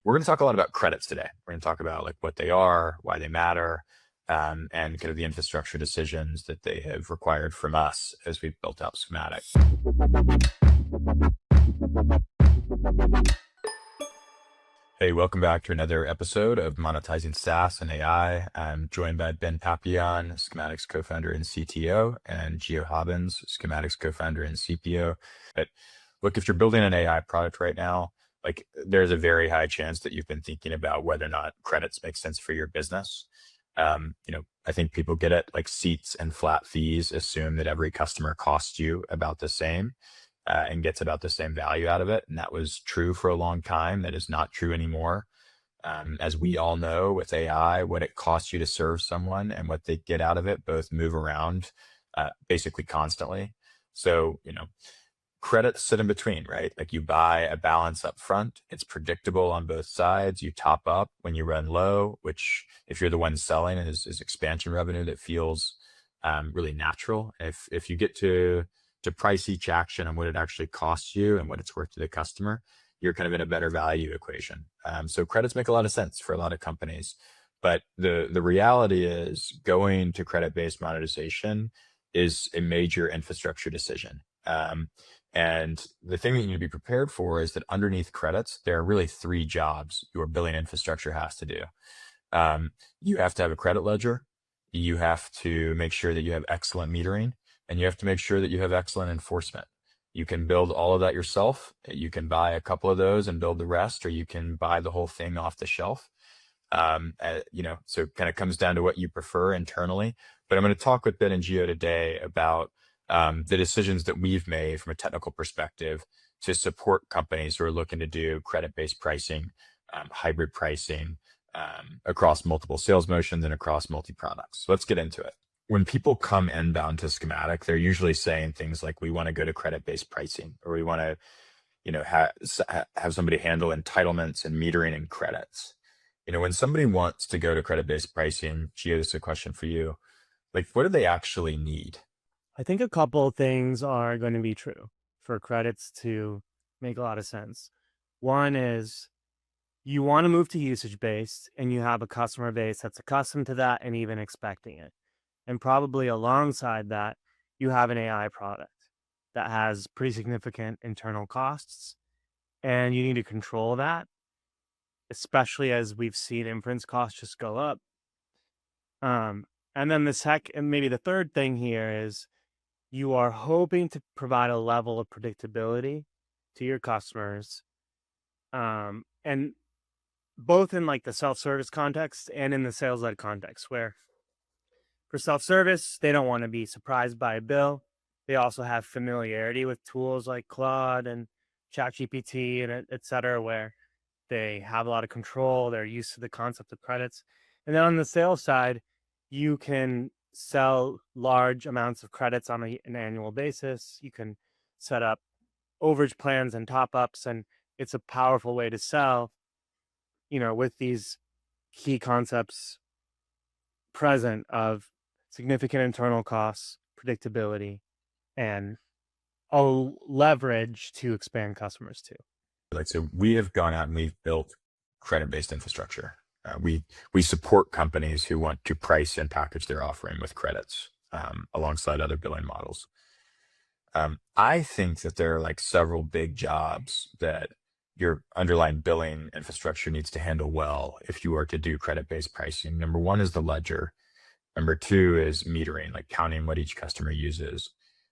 We're going to talk a lot about credits today. We're going to talk about like what they are, why they matter, and kind of the infrastructure decisions that they have required from us as we've built out Schematic. Hey, welcome back to another episode of Monetizing SaaS and AI. I'm joined by Ben Papillon, Schematic's co-founder and CTO, and Gio Hobbins, Schematic's co-founder and CPO. But look, if you're building an AI product right now, like there's a very high chance that you've been thinking about whether or not credits make sense for your business. I think people get it, like seats and flat fees assume that every customer costs you about the same. And gets about the same value out of it. And that was true for a long time. That is not true anymore. As we all know with AI, what it costs you to serve someone and what they get out of it both move around basically constantly. So, credits sit in between, right? Like you buy a balance up front. It's predictable on both sides. You top up when you run low, which if you're the one selling is expansion revenue that feels really natural. If you get to price each action on what it actually costs you and what it's worth to the customer, you're kind of in a better value equation. So credits make a lot of sense for a lot of companies, but the reality is going to credit-based monetization is a major infrastructure decision. And the thing that you need to be prepared for is that underneath credits, there are really three jobs your billing infrastructure has to do. You have to have a credit ledger. You have to make sure that you have excellent metering, and you have to make sure that you have excellent enforcement. You can build all of that yourself. You can buy a couple of those and build the rest, or you can buy the whole thing off the shelf. So it kind of comes down to what you prefer internally. But I'm going to talk with Ben and Gio today about the decisions that we've made from a technical perspective to support companies who are looking to do credit-based pricing, hybrid pricing across multiple sales motions and across multi-products. So let's get into it. When people come inbound to Schematic, they're usually saying things like, we want to go to credit-based pricing, or we want to, have somebody handle entitlements and metering and credits. When somebody wants to go to credit-based pricing, Gio, this is a question for you. Like, what do they actually need? I think a couple of things are going to be true for credits to make a lot of sense. One is you want to move to usage-based, and you have a customer base that's accustomed to that and even expecting it. And probably alongside that, you have an AI product that has pretty significant internal costs, and you need to control that, especially as we've seen inference costs just go up. And then maybe the third thing here is you are hoping to provide a level of predictability to your customers, and both in like the self-service context and in the sales-led context, where for self-service, they don't want to be surprised by a bill. They also have familiarity with tools like Claude and ChatGPT and et cetera, where they have a lot of control. They're used to the concept of credits. And then on the sales side, you can sell large amounts of credits on an annual basis. You can set up overage plans and top-ups, and it's a powerful way to sell, with these key concepts present of significant internal costs, predictability, and a leverage to expand customers too. So we have gone out and we've built credit-based infrastructure. We support companies who want to price and package their offering with credits alongside other billing models. I think that there are like several big jobs that your underlying billing infrastructure needs to handle well if you are to do credit-based pricing. Number one is the ledger. Number two is metering, like counting what each customer uses.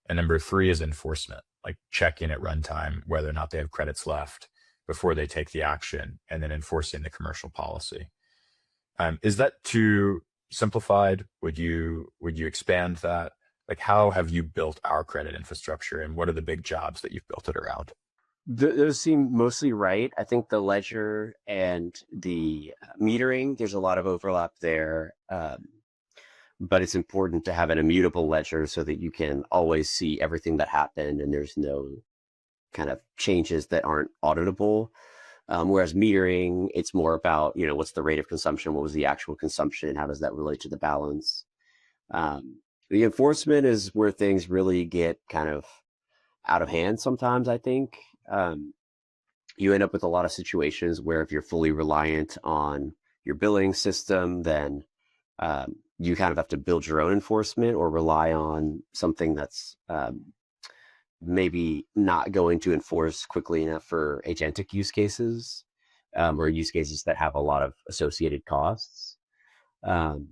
And number three is enforcement, like checking at runtime whether or not they have credits left before they take the action, and then enforcing the commercial policy. Is that too simplified? Would you expand that? Like, how have you built our credit infrastructure, and what are the big jobs that you've built it around? Those seem mostly right. I think the ledger and the metering, there's a lot of overlap there. But it's important to have an immutable ledger so that you can always see everything that happened and there's no kind of changes that aren't auditable. Whereas metering, it's more about, what's the rate of consumption? What was the actual consumption? How does that relate to the balance? The enforcement is where things really get kind of out of hand sometimes, I think. you end up with a lot of situations where if you're fully reliant on your billing system, then you kind of have to build your own enforcement or rely on something that's maybe not going to enforce quickly enough for agentic use cases, or use cases that have a lot of associated costs. Um,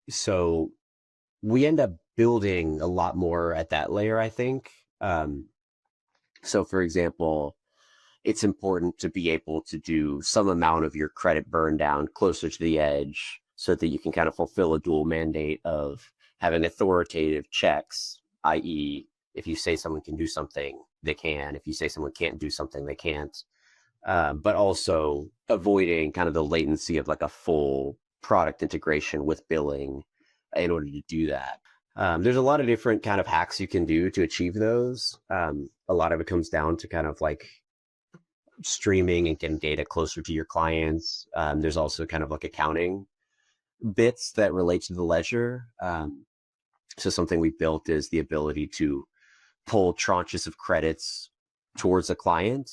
so we end up building a lot more at that layer, I think. So for example, it's important to be able to do some amount of your credit burn down closer to the edge so that you can kind of fulfill a dual mandate of having authoritative checks, i.e., if you say someone can do something, they can. If you say someone can't do something, they can't. But also avoiding kind of the latency of like a full product integration with billing in order to do that. There's a lot of different kind of hacks you can do to achieve those. A lot of it comes down to kind of like streaming and getting data closer to your clients. There's also kind of like accounting bits that relate to the ledger. So something we built is the ability to pull tranches of credits towards a client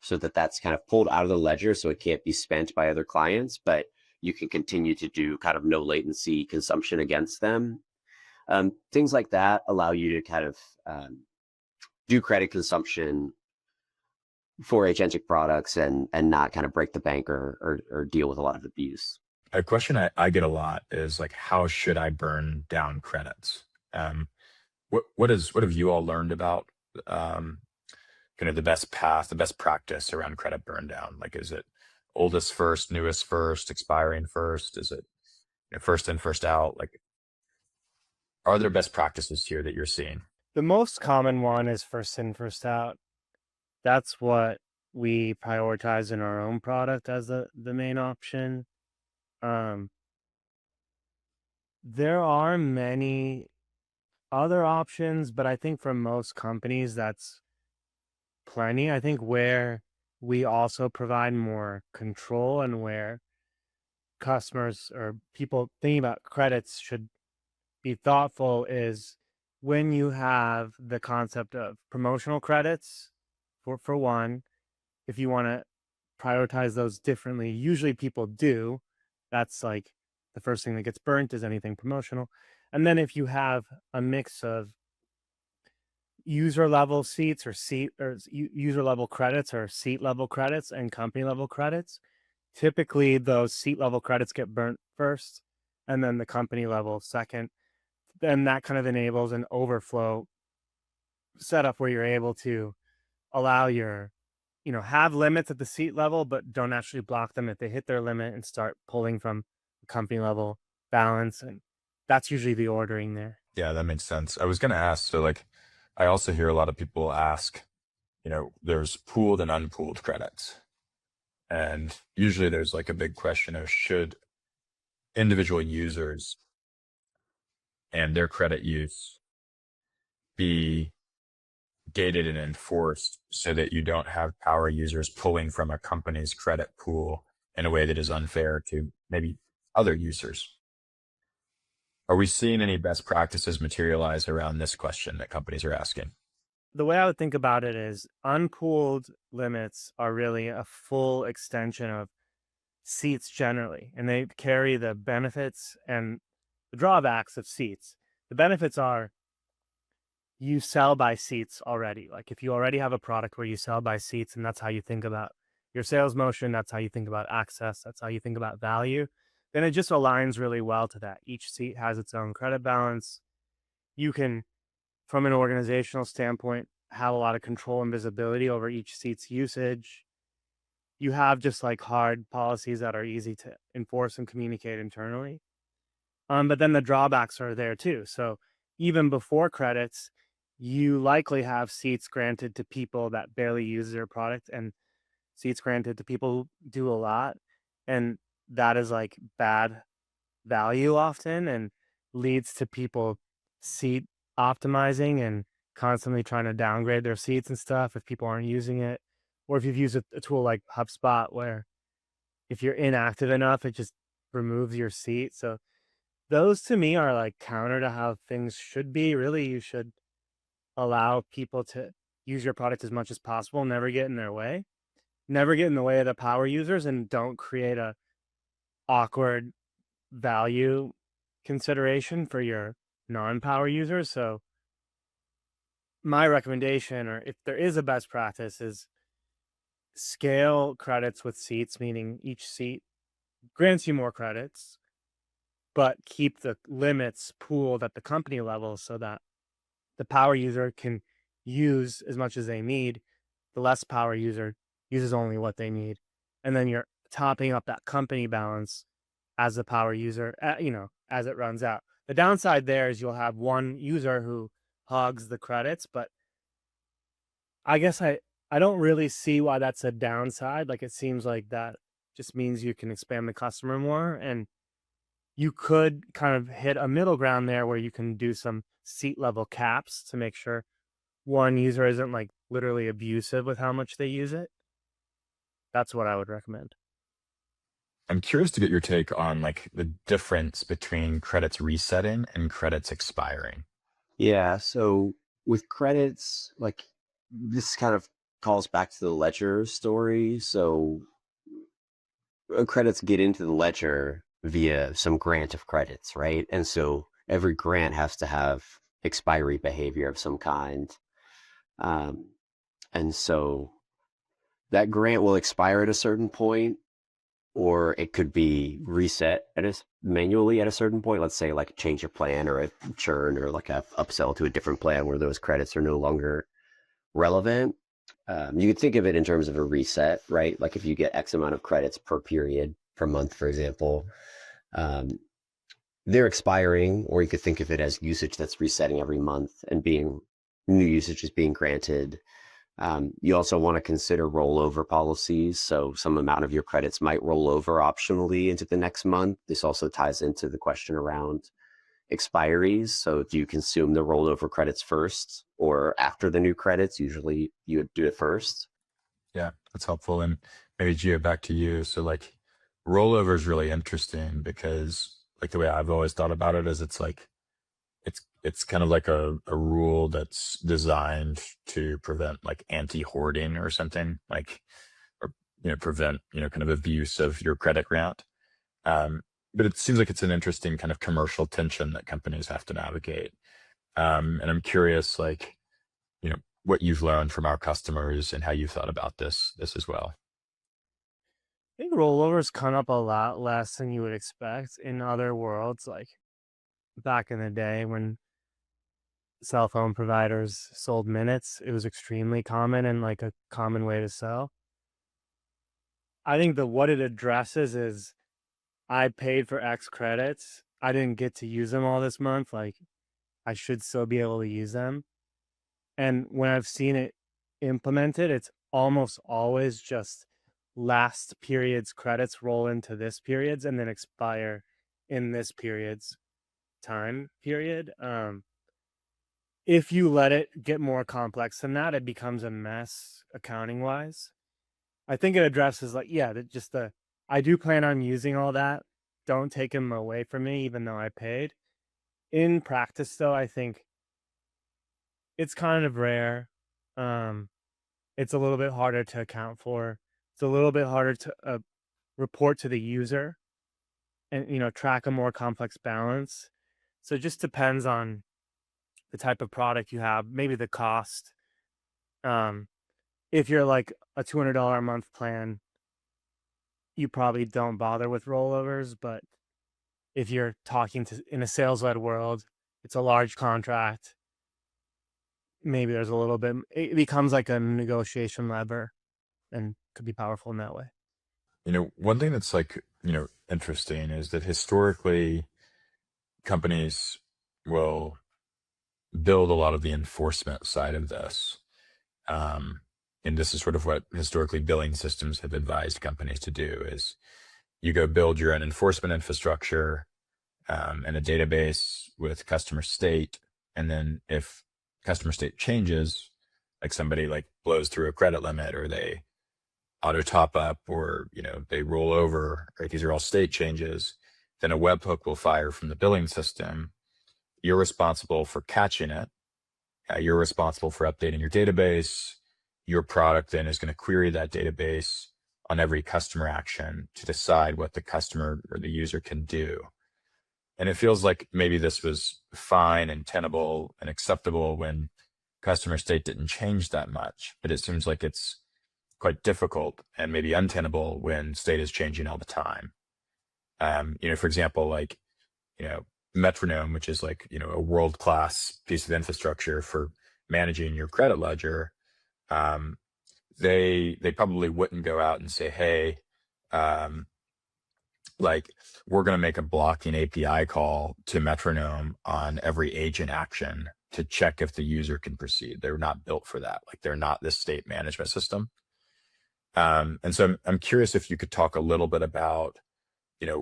so that that's kind of pulled out of the ledger so it can't be spent by other clients, but you can continue to do kind of no latency consumption against them. Things like that allow you to kind of do credit consumption for agentic products and not kind of break the bank or deal with a lot of abuse. A question I get a lot is like, how should I burn down credits? What have you all learned about kind of the best path, the best practice around credit burn down? Like, is it oldest first, newest first, expiring first? Is it first in, first out? Like, are there best practices here that you're seeing? The most common one is first in, first out. That's what we prioritize in our own product as the main option. There are many other options, but I think for most companies, that's plenty. I think where we also provide more control and where customers or people thinking about credits should be thoughtful is when you have the concept of promotional credits for one, if you want to prioritize those differently, usually people do. That's like the first thing that gets burnt is anything promotional. And then if you have a mix of user level seats or user level credits or seat level credits and company level credits, typically those seat level credits get burnt first and then the company level second. Then that kind of enables an overflow setup where you're able to allow your, have limits at the seat level, but don't actually block them if they hit their limit and start pulling from the company level balance. And that's usually the ordering there. Yeah, that makes sense. I was going to ask, so like, I also hear a lot of people ask, there's pooled and unpooled credits. And usually there's like a big question of should individual users and their credit use be gated and enforced so that you don't have power users pulling from a company's credit pool in a way that is unfair to maybe other users. Are we seeing any best practices materialize around this question that companies are asking? The way I would think about it is unpooled limits are really a full extension of seats generally, and they carry the benefits and the drawbacks of seats. The benefits are you sell by seats already. Like if you already have a product where you sell by seats and that's how you think about your sales motion, that's how you think about access, that's how you think about value, then it just aligns really well to that. Each seat has its own credit balance. You can, from an organizational standpoint, have a lot of control and visibility over each seat's usage. You have just like hard policies that are easy to enforce and communicate internally. But then the drawbacks are there too. So even before credits, you likely have seats granted to people that barely use their product and seats granted to people who do a lot. And that is like bad value often and leads to people seat optimizing and constantly trying to downgrade their seats and stuff if people aren't using it. Or if you've used a tool like HubSpot, where if you're inactive enough, it just removes your seat. So those to me are like counter to how things should be. Really, you should allow people to use your product as much as possible, never get in their way. never get in the way of the power users and don't create a awkward value consideration for your non-power users. So my recommendation, or if there is a best practice, is scale credits with seats, meaning each seat grants you more credits, but keep the limits pooled at the company level so that the power user can use as much as they need. The less power user uses only what they need. And then you're topping up that company balance as the power user, as it runs out. The downside there is you'll have one user who hogs the credits, but I guess I don't really see why that's a downside. Like, it seems like that just means you can expand the customer more, and you could kind of hit a middle ground there where you can do some seat level caps to make sure one user isn't like literally abusive with how much they use it. That's what I would recommend. I'm curious to get your take on like the difference between credits resetting and credits expiring. Yeah. So with credits, like this kind of calls back to the ledger story. So credits get into the ledger via some grant of credits, right? And so every grant has to have expiry behavior of some kind. And so that grant will expire at a certain point, or it could be reset manually at a certain point. Let's say like a change of plan or a churn or like a upsell to a different plan where those credits are no longer relevant. You could think of it in terms of a reset, right? Like if you get X amount of credits per period, per month, for example, they're expiring, or you could think of it as usage that's resetting every month and new usage is being granted. You also want to consider rollover policies. So some amount of your credits might roll over optionally into the next month. This also ties into the question around expiries. So do you consume the rollover credits first or after the new credits? Usually you would do it first. Yeah, that's helpful. And maybe Gio, back to you. So like rollover is really interesting because like the way I've always thought about it is it's kind of like a rule that's designed to prevent like anti-hoarding or something, like, or prevent kind of abuse of your credit grant. But it seems like it's an interesting kind of commercial tension that companies have to navigate. And I'm curious, like, what you've learned from our customers and how you've thought about this as well. I think rollovers come up a lot less than you would expect in other worlds. Like back in the day when cell phone providers sold minutes, it was extremely common and like a common way to sell. I think what it addresses is I paid for X credits. I didn't get to use them all this month. Like, I should still be able to use them. And when I've seen it implemented, it's almost always just last period's credits roll into this period's and then expire in this period's time period. If you let it get more complex than that, it becomes a mess accounting wise. I think it addresses like, yeah, I do plan on using all that. Don't take them away from me, even though I paid. In practice, though, I think it's kind of rare. It's a little bit harder to account for. It's a little bit harder to report to the user and, track a more complex balance. So it just depends on the type of product you have, maybe the cost. If you're like a $200 a month plan, you probably don't bother with rollovers. But if you're talking in a sales-led world, it's a large contract. Maybe there's a little bit, it becomes like a negotiation lever and could be powerful in that way. One thing that's like, interesting is that historically companies will build a lot of the enforcement side of this. And this is sort of what historically billing systems have advised companies to do is you go build your own enforcement infrastructure and a database with customer state. And then if customer state changes, like somebody like blows through a credit limit or they auto top up or, they roll over, right? These are all state changes. Then a webhook will fire from the billing system. You're responsible for catching it. You're responsible for updating your database. your product then is going to query that database on every customer action to decide what the customer or the user can do. And it feels like maybe this was fine and tenable and acceptable when customer state didn't change that much, but it seems like it's quite difficult and maybe untenable when state is changing all the time. For example, like, Metronome, which is like, a world-class piece of infrastructure for managing your credit ledger. They probably wouldn't go out and say, hey, like, we're going to make a blocking API call to Metronome on every agent action to check if the user can proceed. They're not built for that. Like, they're not this state management system. And so I'm curious if you could talk a little bit about,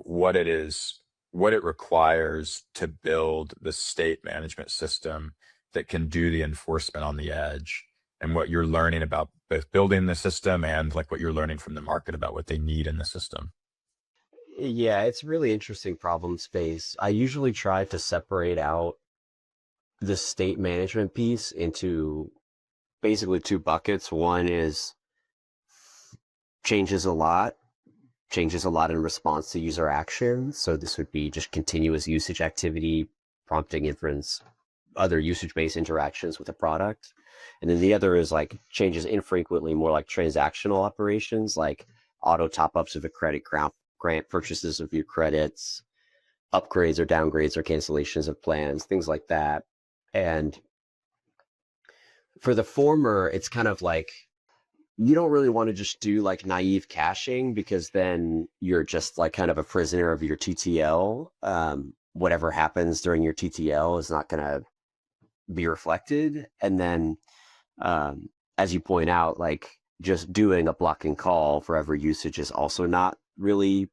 what it is, what it requires to build the state management system that can do the enforcement on the edge, and what you're learning about both building the system and like what you're learning from the market about what they need in the system. Yeah, it's a really interesting problem space. I usually try to separate out the state management piece into basically two buckets. One is changes a lot in response to user action. So this would be just continuous usage activity, prompting inference, other usage-based interactions with the product. And then the other is like changes infrequently, more like transactional operations, like auto top-ups of a credit grant purchases of your credits, upgrades or downgrades or cancellations of plans, things like that. And for the former, it's kind of like, you don't really want to just do like naive caching, because then you're just like kind of a prisoner of your TTL. Whatever happens during your TTL is not going to be reflected. And then, as you point out, like just doing a blocking call for every usage is also not really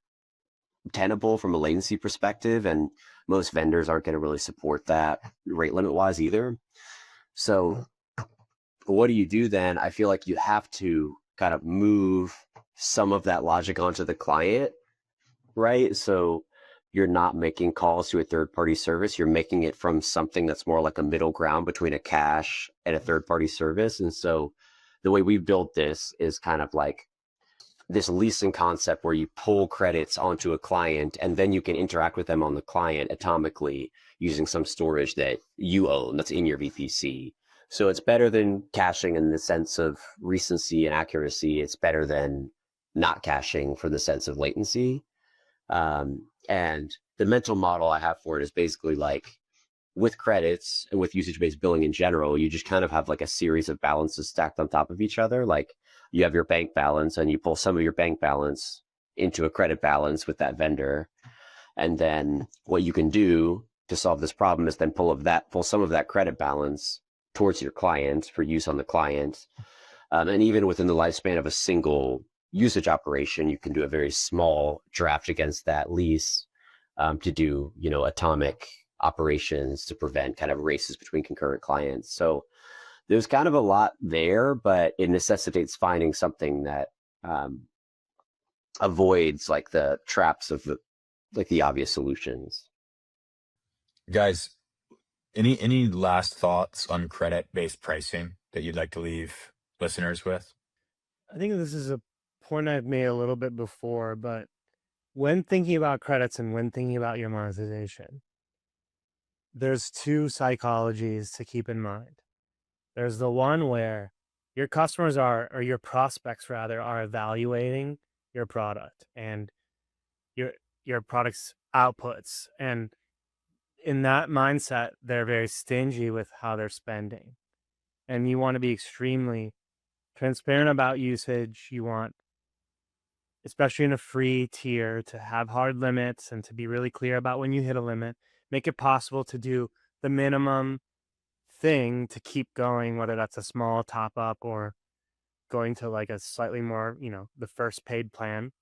tenable from a latency perspective. And most vendors aren't going to really support that rate limit wise either. So what do you do then? I feel like you have to kind of move some of that logic onto the client, right? So you're not making calls to a third-party service. You're making it from something that's more like a middle ground between a cache and a third-party service. And so the way we built this is kind of like this leasing concept where you pull credits onto a client, and then you can interact with them on the client atomically using some storage that you own that's in your VPC. So it's better than caching in the sense of recency and accuracy. It's better than not caching for the sense of latency. And the mental model I have for it is basically like, with credits and with usage-based billing in general, you just kind of have like a series of balances stacked on top of each other. Like you have your bank balance, and you pull some of your bank balance into a credit balance with that vendor. And then what you can do to solve this problem is then pull some of that credit balance towards your client for use on the client. And even within the lifespan of a single usage operation, you can do a very small draft against that lease to do, atomic operations to prevent kind of races between concurrent clients. So there's kind of a lot there, but it necessitates finding something that avoids like the traps of the obvious solutions. Guys, any last thoughts on credit-based pricing that you'd like to leave listeners with? I think this is a point I've made a little bit before, but when thinking about credits and when thinking about your monetization, there's two psychologies to keep in mind. There's the one where your customers or your prospects rather, are evaluating your product and your product's outputs. And in that mindset, they're very stingy with how they're spending. And you want to be extremely transparent about usage. You want, especially in a free tier, to have hard limits and to be really clear about when you hit a limit. Make it possible to do the minimum thing to keep going, whether that's a small top up or going to like a slightly more, the first paid plan.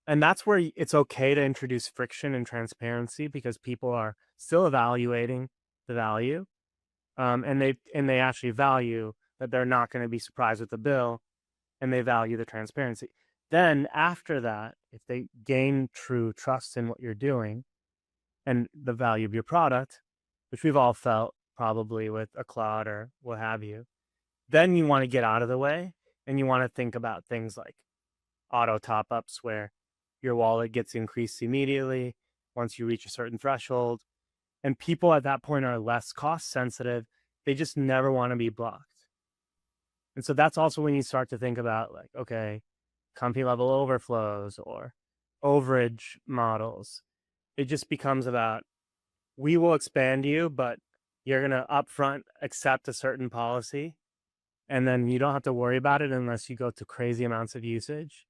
And that's where it's okay to introduce friction and transparency, because people are still evaluating the value. And they actually value that they're not going to be surprised with the bill, and they value the transparency. Then after that, if they gain true trust in what you're doing and the value of your product, which we've all felt probably with a cloud or what have you, Then you want to get out of the way and you want to think about things like auto top-ups where your wallet gets increased immediately once you reach a certain threshold. And people at that point are less cost sensitive. They just never want to be blocked. And so that's also when you start to think about like, okay, company level overflows or overage models. It just becomes about, we will expand you, but you're going to upfront accept a certain policy. And then you don't have to worry about it unless you go to crazy amounts of usage.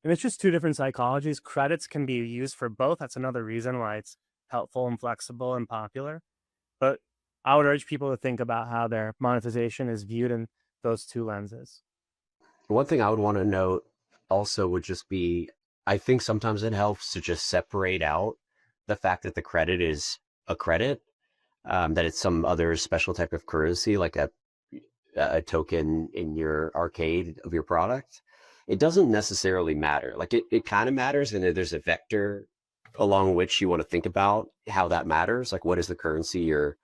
And it's just two different psychologies. Credits can be used for both. That's another reason why it's helpful and flexible and popular. But I would urge people to think about how their monetization is viewed in those two lenses. One thing I would want to note also would just be, I think sometimes it helps to just separate out the fact that the credit is a credit, that it's some other special type of currency, like a token in your arcade of your product. It doesn't necessarily matter. Like it kind of matters, and there's a vector along which you want to think about how that matters. Like, what is the currency you're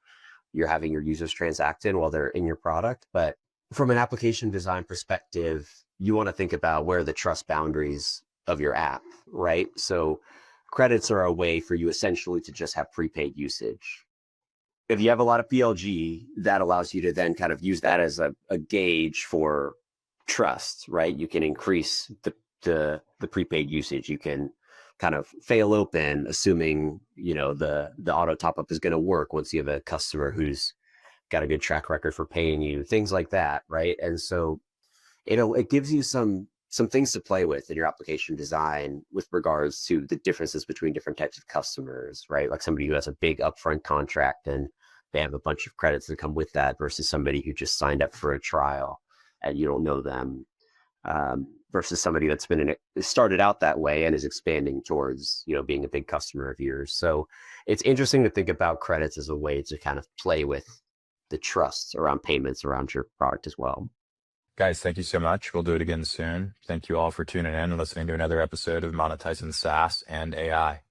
having your users transact in while they're in your product? But from an application design perspective, you want to think about where are the trust boundaries of your app, right? So credits are a way for you essentially to just have prepaid usage. If you have a lot of PLG, that allows you to then kind of use that as a gauge for trust, right? You can increase the prepaid usage. You can kind of fail open, assuming, you know, the auto top up is going to work once you have a customer who's got a good track record for paying you, things like that, right? And so it gives you some things to play with in your application design with regards to the differences between different types of customers, right? Like somebody who has a big upfront contract and they have a bunch of credits that come with that versus somebody who just signed up for a trial and you don't know them, versus somebody that's started out that way and is expanding towards, you know, being a big customer of yours. So it's interesting to think about credits as a way to kind of play with the trust around payments around your product as well. Guys, thank you so much. We'll do it again soon. Thank you all for tuning in and listening to another episode of Monetizing SaaS and AI.